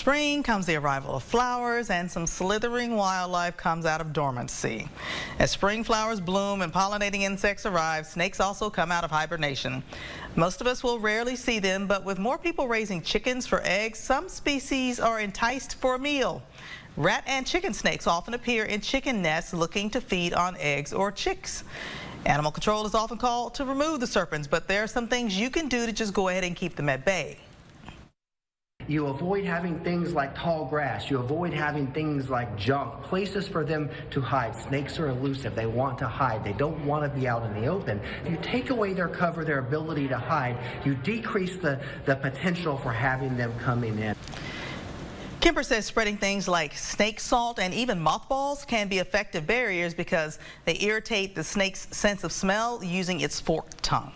Spring comes the arrival of flowers, and some slithering wildlife comes out of dormancy. As spring flowers bloom and pollinating insects arrive, snakes also come out of hibernation. Most of us will rarely see them, but with more people raising chickens for eggs, some species are enticed for a meal. Rat and chicken snakes often appear in chicken nests looking to feed on eggs or chicks. Animal control is often called to remove the serpents, but there are some things you can do to just go ahead and keep them at bay. You avoid having things like tall grass. You avoid having things like junk, places for them to hide. Snakes are elusive. They want to hide. They don't want to be out in the open. If you take away their cover, their ability to hide, you decrease the potential for having them coming in. Kemper says spreading things like snake salt and even mothballs can be effective barriers because they irritate the snake's sense of smell using its forked tongue.